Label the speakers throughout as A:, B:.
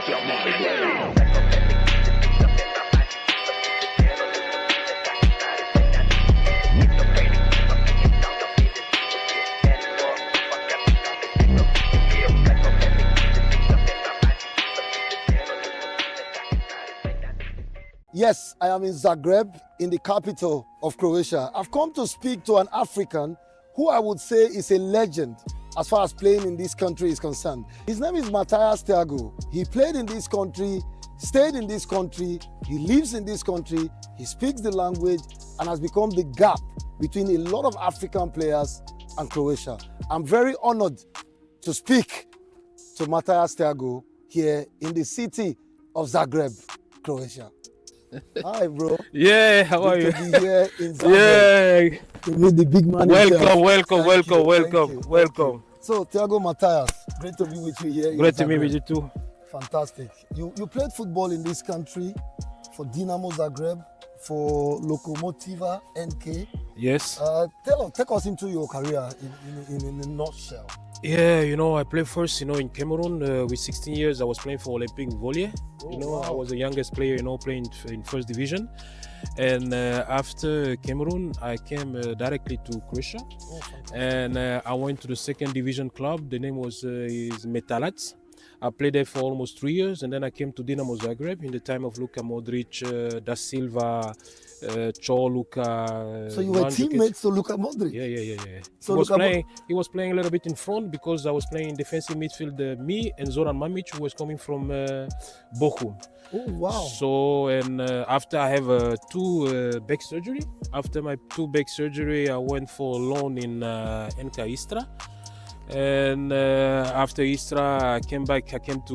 A: Yes, I am in Zagreb, in the capital of Croatia. I've come to speak to an African who I would say is a legend as far as playing in this country is concerned. His name is Mathias Chago. He played in this country, stayed in this country, he lives in this country, he speaks the language and has become the gap between a lot of African players and Croatia. I'm very honored to speak to Mathias Chago here in the city of Zagreb, Croatia. Hi, bro.
B: Yeah, how are you?
A: To be here in Zagreb.
B: Yeah.
A: To meet the big man himself.
B: Welcome.
A: So, Chago Mathias, great to be with you here.
B: Great to be with you too.
A: Fantastic. You played football in this country for Zagreb, for Lokomotiva NK.
B: Yes.
A: Take us into your career in a nutshell.
B: Yeah, I played first, in Cameroon with 16 years. I was playing for Olympique Vollier.
A: Wow.
B: I was the youngest player, playing in first division. And after Cameroon, I came directly to Croatia. And I went to the second division club. The name was Metalac. I played there for almost 3 years, and then I came to Dinamo Zagreb in the time of Luka Modric, Da Silva, Luka.
A: So you were teammates to Luka Modric?
B: Yeah.
A: So
B: he was playing a little bit in front because I was playing in defensive midfield. Me and Zoran Mamic, who was coming from Bochum.
A: Oh wow!
B: So after I have two back surgery. After my two back surgery, I went for loan in NK Istra. And after Istra, I came back. I came to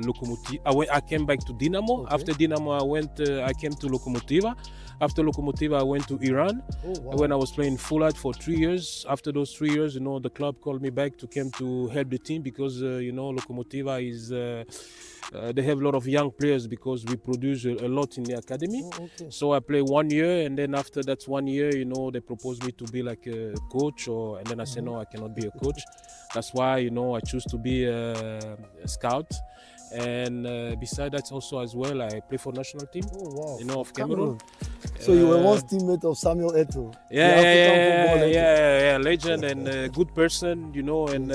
B: Lokomotiva. I came back to Dinamo.
A: Okay.
B: After Dinamo, I came to Lokomotiva. After Lokomotiva, I went to Iran.
A: Oh, wow.
B: When I was playing Fulat for 3 years. After those 3 years, the club called me back to come to help the team because Lokomotiva is. They have a lot of young players because we produce a lot in the academy.
A: Oh, okay.
B: So I play 1 year, and then after that 1 year, they proposed me to be like a coach, and then I said no, I cannot be a coach. That's why I choose to be a scout. And besides that, also as well, I play for national team.
A: Oh wow!
B: Of Cameroon.
A: So you were once teammate of Samuel Eto'o.
B: Yeah, legend and good person, and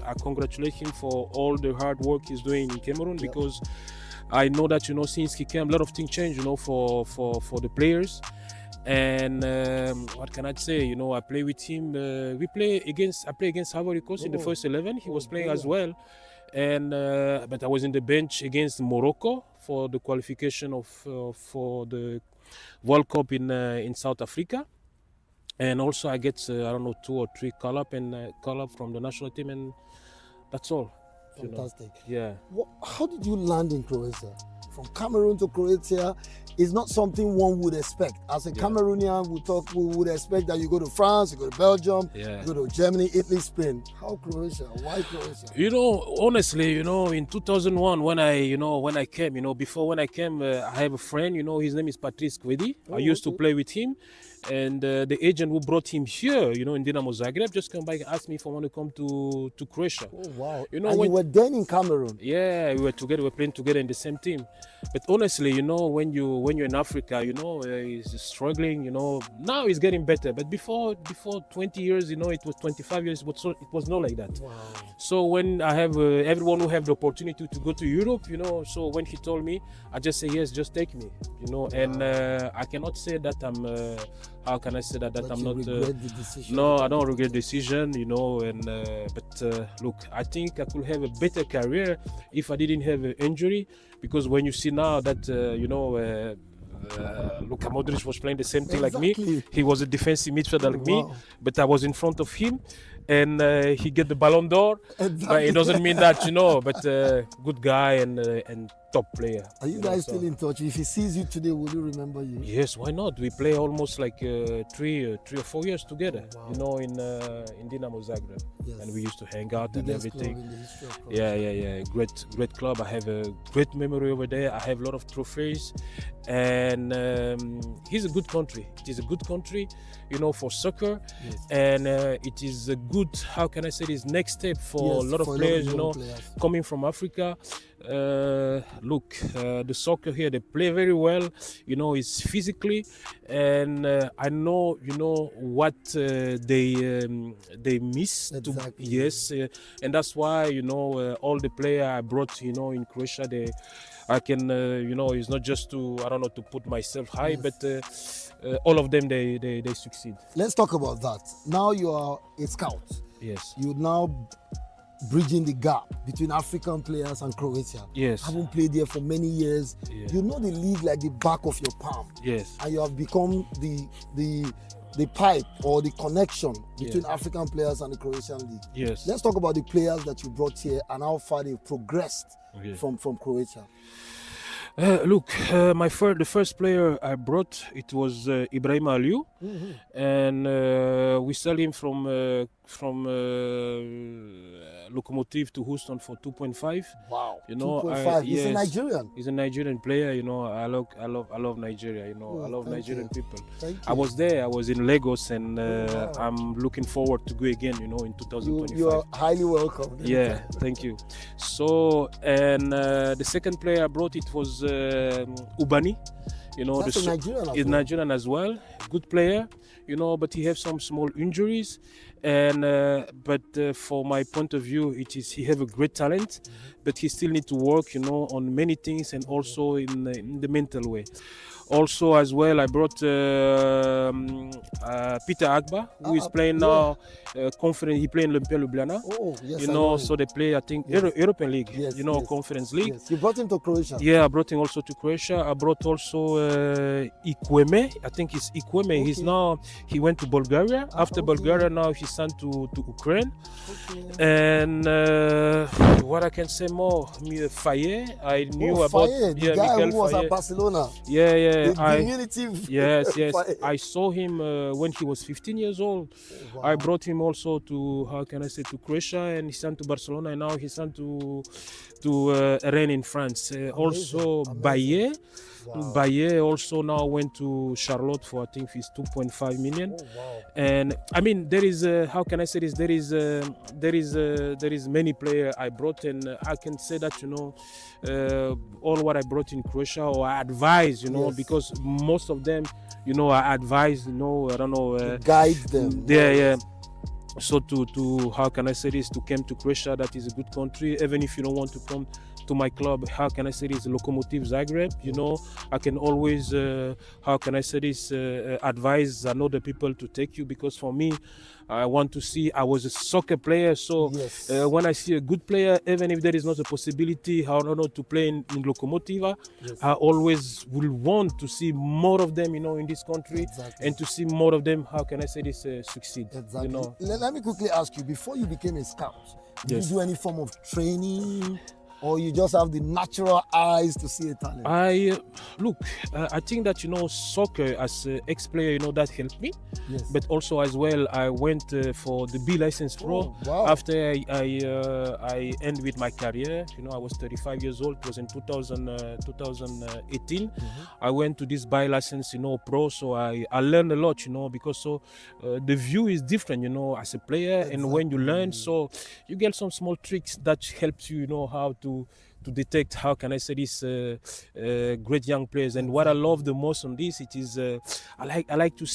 B: I congratulate him for all the hard work he's doing in Cameroon because I know that since he came, a lot of things changed, for the players. And what can I say? I play with him. I play against Ivory Coast in the first 11. He was playing as well. And but I was in the bench against Morocco for the qualification for the World Cup in South Africa, and also I get 2 or 3 call up from the national team, and that's all.
A: Fantastic.
B: Yeah.
A: How did you land in Croatia? From Cameroon to Croatia is not something one would expect. As a Cameroonian, we would expect that you go to France, you go to Belgium, you go to Germany, Italy, Spain. How Croatia? Why Croatia?
B: Honestly, in 2001 when I came, before when I came, I have a friend, his name is Patrice Kwedi. I used to play with him. And the agent who brought him here, in Dinamo Zagreb, just come back and asked me if I want to come to Croatia.
A: Oh, wow. And you were then in Cameroon?
B: Yeah, we were together. We were playing together in the same team. But honestly, when you're in Africa, he's struggling, now it's getting better. But before 20 years, it was 25 years, it was not like that.
A: Wow.
B: So when I have everyone who have the opportunity to go to Europe, so when he told me, I just say, yes, just take me,
A: Wow.
B: And I cannot say that I'm... how can I say that I'm not?
A: Regret the decision?
B: No, I don't regret the decision, And but look, I think I could have a better career if I didn't have an injury. Because when you see now that Luka Modric was playing the same thing like me, he was a defensive midfielder like me, but I was in front of him, and he get the Ballon d'Or. But it doesn't mean that, But good guy and top player.
A: Are you guys still in touch? If he sees you today, will he remember you?
B: Yes, why not? We play almost like 3 or 4 years together, in Dinamo Zagreb.
A: Yes.
B: And we used to hang out and everything.
A: Club in the history of Croatia.
B: Yeah. Great club. I have a great memory over there. I have a lot of trophies, and it's a good country. It is a good country, for soccer, and it is a good. How can I say this? Next step for a lot of players, coming from Africa. Look, the soccer here, they play very well. It's physically, and I know, what they miss.
A: Exactly.
B: Yes, and that's why, all the player I brought, in Croatia, I can, it's not just to, I don't know, to put myself high,
A: Yes.
B: but all of them, they succeed.
A: Let's talk about that. Now you are a scout.
B: Yes.
A: You now bridging the gap between African players and Croatia.
B: Yes.
A: Haven't played here for many years.
B: Yeah.
A: You know the league like the back of your palm.
B: Yes.
A: And you have become the pipe or the connection between African players and the Croatian league.
B: Yes.
A: Let's talk about the players that you brought here and how far they've progressed from Croatia.
B: Look, the first player I brought, it was Ibrahim Aliou, and we sell him from Lokomotiv to Houston for 2.5.
A: Wow, 2.5. He's a Nigerian.
B: He's a Nigerian player. I love Nigeria. I love Nigerian people.
A: Thank you.
B: I was there. I was in Lagos, and I'm looking forward to go again. In 2025.
A: You are highly welcome.
B: Yeah, thank you. So, and the second player I brought, it was Ubani.
A: That's a Nigerian.
B: He's Nigerian as well. Good player, but he has some small injuries. And but for my point of view, he have a great talent, but he still need to work, on many things, and also in the mental way. Also, as well, I brought Peter Agba, who is playing now conference. He playing Olympia Ljubljana.
A: Oh, yes.
B: So they play, I think, European League.
A: Yes,
B: Conference League.
A: Yes. You brought him to Croatia.
B: Yeah, I brought him also to Croatia. I brought also Ikweme. I think it's Ikweme.
A: Okay.
B: He went to Bulgaria. After Bulgaria, now he's sent to Ukraine.
A: Okay.
B: And what I can say more, Faye. I knew about
A: Faye, the guy
B: Mikayil
A: who was
B: Faye.
A: at Barcelona.
B: Yeah.
A: The diminutive.
B: Yes.
A: Faye.
B: I saw him when he was 15 years old.
A: Wow.
B: I brought him also to to Croatia, and he sent to Barcelona, and now he sent to Rennes in France. Also Baye.
A: Wow.
B: Baye also now went to Charlotte for, I think, his 2.5 million.
A: Oh, wow.
B: And I mean, there is how can I say this? There is many players I brought, and I can say that all what I brought in Croatia, or I advise, because most of them, I advise, I don't know,
A: To guide them.
B: Yeah. So to how can I say this? To come to Croatia, that is a good country. Even if you don't want to come to my club, how can I say this? Lokomotiv Zagreb. I can always how can I say this? Advise another people to take you, because for me, I want to see. I was a soccer player, so when I see a good player, even if there is not a possibility, I don't know, to play in Lokomotiva, I always will want to see more of them, in this country, and to see more of them. How can I say this? Succeed.
A: Exactly. Let me quickly ask you: before you became a scout, did you do any form of training? Or you just have the natural eyes to see a talent?
B: I think that soccer as an ex-player, that helped me.
A: Yes.
B: But also as well, I went for the B license pro.
A: Oh, wow.
B: After I end with my career. I was 35 years old. It was in 2018. I went to this B license, pro. So I learned a lot, because the view is different, as a player. Exactly. And when you learn, so you get some small tricks that helps you, how to detect, how can I say this, great young players. And what I love the most on this, it is I like to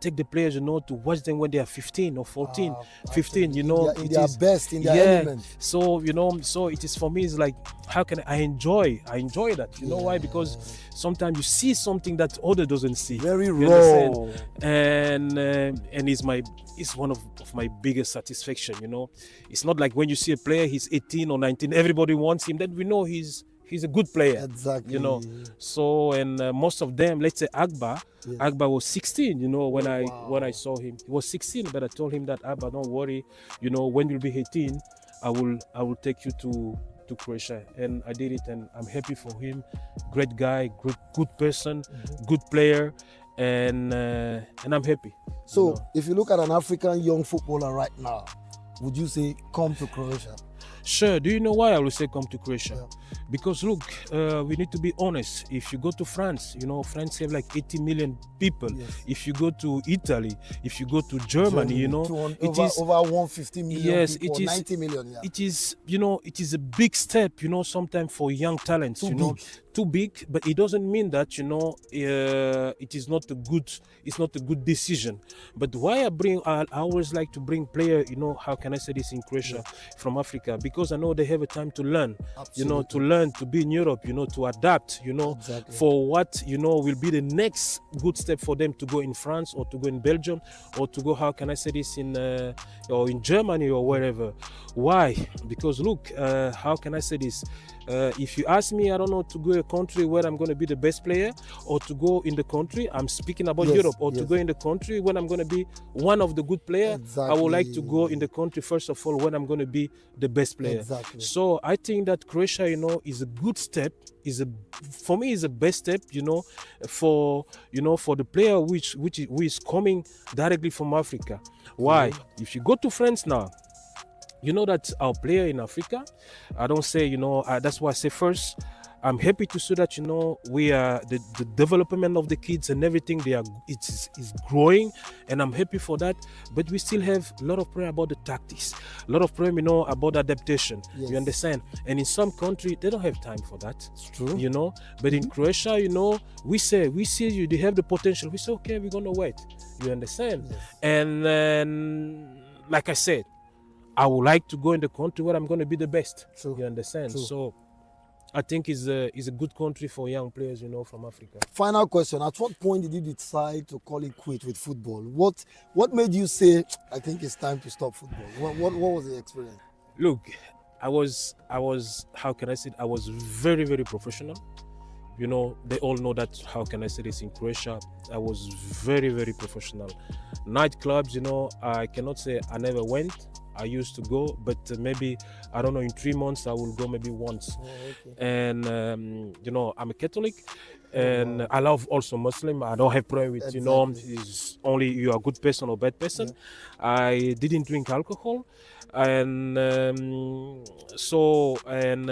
B: take the players, to watch them when they are 15 or 14, 15,
A: in their best, in their element.
B: So so it is, for me, it's like, how can I enjoy that? You know why? Because sometimes you see something that other doesn't see.
A: Very raw.
B: And it's one of my biggest satisfaction. It's not like when you see a player, he's 18 or 19, everybody wants him, then we know he's a good player.
A: Exactly.
B: So, and most of them, let's say Agba was 16, when I saw him. He was 16, but I told him that, Agba, don't worry, when you'll be 18, I will take you to Croatia. And I did it, and I'm happy for him. Great guy, good person, good player, and I'm happy.
A: So if you look at an African young footballer right now, would you say come to Croatia?
B: Sure. Do you know why I will say come to Croatia?
A: Yeah.
B: Because look, we need to be honest. If you go to France, France have like 80 million people.
A: Yes.
B: If you go to Italy, if you go to Germany,
A: over 150 million
B: yes,
A: people,
B: it is
A: 90 million. Yeah.
B: It is, it is a big step, sometimes for young talents, too big, but it doesn't mean that it is not a good decision. But why I always like to bring player, how can I say this, in Croatia, from Africa, because I know they have a time to learn.
A: Absolutely.
B: To learn, to be in Europe, to adapt,
A: Exactly.
B: for what will be the next good step for them to go in France or to go in Belgium or to go, how can I say this, or in Germany or wherever. Why? Because look, how can I say this? If you ask me, I don't know, to go a country where I'm going to be the best player, or to go in the country, I'm speaking about Europe, or to go in the country when I'm going to be one of the good players.
A: Exactly.
B: I would like to go in the country, first of all, when I'm going to be the best player.
A: Exactly.
B: So I think that Croatia, is a good step, for me is the best step, for the player who is coming directly from Africa. Why? If you go to France now, that our player in Africa, I don't say, that's why I say first, I'm happy to see that, we are the development of the kids and everything, it's growing, and I'm happy for that. But we still have a lot of prayer about the tactics, a lot of prayer, about adaptation.
A: Yes.
B: You understand? And in some country, they don't have time for that.
A: It's true.
B: But in Croatia, we see you, they have the potential. We say, okay, we're going to wait. You understand?
A: Yes.
B: And then, like I said, I would like to go in the country where I'm going to be the best.
A: True.
B: You understand?
A: True.
B: So I think it's a good country for young players, from Africa.
A: Final question. At what point did you decide to call it quit with football? What made you say, I think it's time to stop football? What was the experience?
B: Look, I was, how can I say it? I was very, very professional. They all know that, how can I say this, in Croatia, I was very, very professional. Nightclubs, I cannot say I never went. I used to go, but maybe, I don't know, in 3 months I will go maybe once.
A: Okay.
B: And I'm a Catholic, and I love also Muslim. I don't have problem with it's only you are a good person or bad person. Yeah. I didn't drink alcohol, and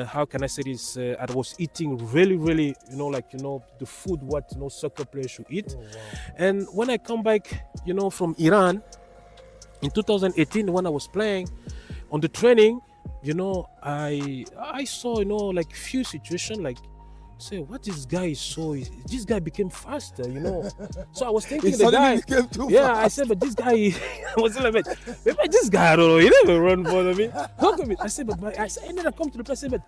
B: how can I say this? I was eating really, really, the food what soccer players should eat.
A: Oh, wow.
B: And when I come back, from Iran. In 2018, when I was playing on the training, I saw, like few situations, like, say, what this guy saw, this guy became faster, So I was thinking the guy,
A: became too
B: fast.
A: fast.
B: I said, but this guy, I was like, maybe this guy, I don't know, he never run for me. Look at me. I said, and then I come to the place, I said, but,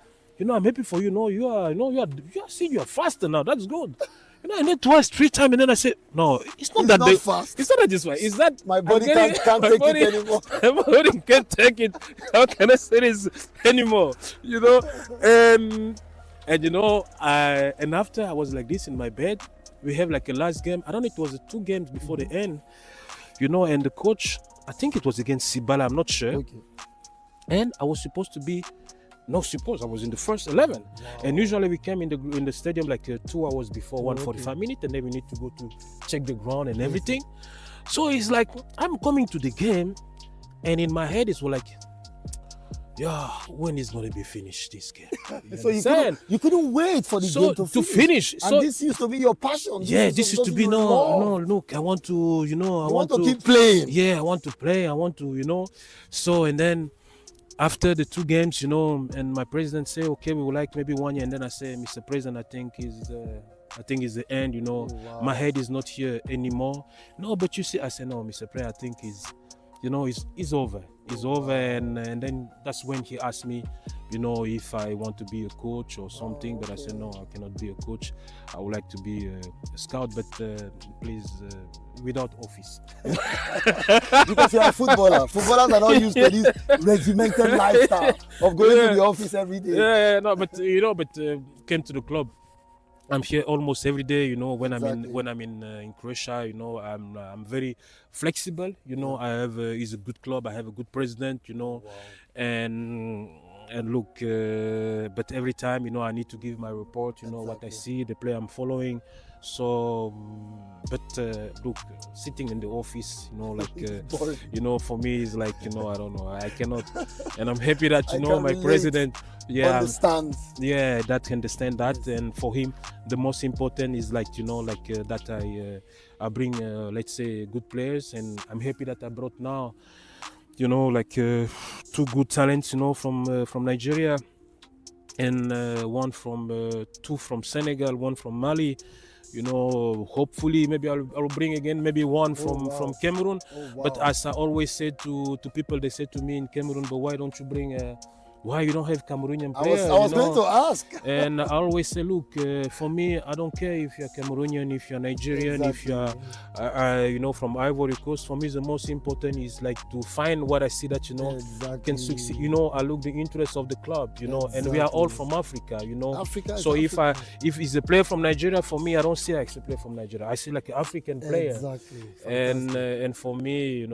B: I'm happy for you, you are faster now, that's good. And then twice, 3 times, and then I said, no, it's not fast. It's not that this way. It's that
A: my body can't take it anymore.
B: My body can't take it. How can I say this anymore? And after I was like this in my bed, we have like a last game. I don't know, it was 2 games before the end, and the coach, I think it was against Sibala, I'm not sure.
A: Okay.
B: And I was supposed to be, I was in the first 11. Wow. And usually we came in the stadium like 2 hours before, 1:45 minutes, and then we need to go to check the ground and everything. So it's like, I'm coming to the game, and in my head it's like, when is going to be finished, this game?
A: So you couldn't wait for the game to finish. And this used to be your passion.
B: This used to be, no, look, I want to, I want to
A: keep playing.
B: Yeah, I want to play, So, and then, after the 2 games, and my president say, okay, we would like maybe 1 year. And then I say, Mr. President, I think it's the end,
A: Oh, wow.
B: My head is not here anymore. No, but you see, I said, no, Mr. President, I think it's over. It's over. And then that's when he asked me, if I want to be a coach or something. But I said, no, I cannot be a coach. I would like to be a scout, but please, without office.
A: Because you're a footballer. Footballers are not used to this regimented lifestyle of going to the office every day.
B: Came to the club. I'm here almost every day, when
A: Exactly.
B: I'm in Croatia, I'm very flexible, it's a good club. I have a good president,
A: Wow.
B: and look, but every time, I need to give my report, what I see, the player I'm following, So, but look, sitting in the office,
A: Boring.
B: for me is like, I don't know, I cannot. And I'm happy that,
A: I
B: my
A: can relate.
B: president,
A: Understands.
B: yeah, that can understand that. And for him, the most important is like, that I bring, let's say, good players. And I'm happy that I brought now, two good talents, from Nigeria. And two from Senegal, one from Mali. Hopefully maybe I'll bring again maybe one from Cameroon.
A: Oh, wow.
B: But as I always said to people, they said to me in Cameroon, but why don't you bring why you don't have Cameroonian players?
A: I was going to ask.
B: And I always say, look, for me, I don't care if you're Cameroonian, if you're Nigerian, if you're from Ivory Coast. For me, the most important is like to find what I see that can succeed. I look the interest of the club, and we are all from Africa,
A: Africa.
B: So if it's a player from Nigeria, for me, I don't see like a player from Nigeria. I see like an African player.
A: Exactly.
B: And for me,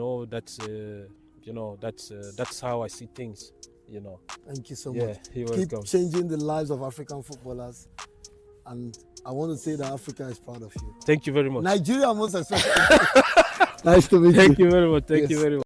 B: that's how I see things.
A: Thank you so
B: Yeah,
A: much.
B: you're
A: Keep
B: welcome.
A: changing the lives of African footballers, and I want to say that Africa is proud of you.
B: Thank you very much.
A: Nigeria most especially. Nice to meet you.
B: Thank you very much. Thank you very much.